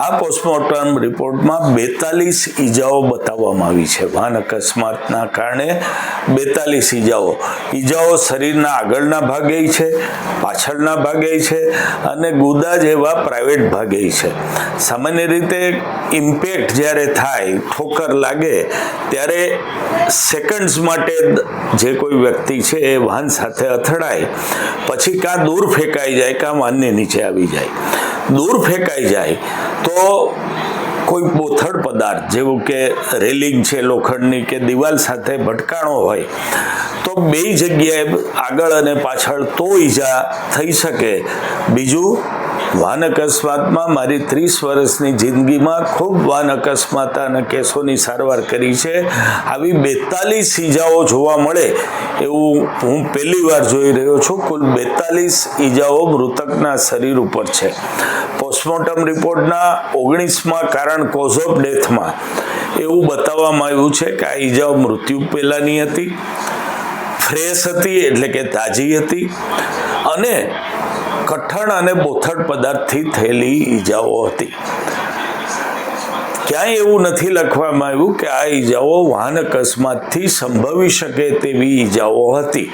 આ પોસ્ટમોર્ટમ રિપોર્ટમાં 42 ઈજાઓ બતાવવામાં આવી છે. વાહન અકસ્માતના કારણે 42 ઈજાઓ શરીરના આગળના ભાગે છે, પાછળના ભાગે છે અને ગુદા જેવા પ્રાઇવેટ ભાગે છે. સામાન્ય રીતે ઇમ્પેક્ટ જ્યારે થાય, ઠોકર લાગે ત્યારે સેકન્ડ્સ માટે જે કોઈ વ્યક્તિ છે એ વાહન સાથે અથડાય, પછી કાં દૂર ફેંકાઈ જાય કાં વાહનની નીચે આવી જાય. દૂર ફેંકાઈ જાય તો કોઈ બોથડ પદાર્થ જેવું કે રેલિંગ છે લોખંડની કે દિવાલ સાથે ભટકાણો હોય તો બે જગ્યાએ આગળ અને પાછળ તો ઈજા થઈ શકે. બીજું, વાહન અકસ્માતમાં મારી 30 વર્ષની જિંદગીમાં ખૂબ વાહન અકસ્માત અને કેસોની સારવાર કરી છે. આવી 42 ઈજાઓ જોવા મળે એવું હું પહેલી વાર જોઈ રહ્યો છું. કુલ 42 ઈજાઓ મૃતકના શરીર ઉપર છે. પોસ્ટમોર્ટમ રિપોર્ટના 19મા કારણ કોઝ ઓફ ડેથમાં એવું બતાવવામાં આવ્યું છે કે આ ઈજાઓ મૃત્યુ પહેલાંની હતી, ફ્રેશ હતી એટલે કે તાજી હતી અને કઠણ અને બોથડ પદાર્થથી થયેલી ઈજાઓ હતી. ક્યાંય એવું નથી લખવામાં આવ્યું કે આ ઈજાઓ વાહન અકસ્માતથી સંભવી શકે તેવી ઈજાઓ હતી.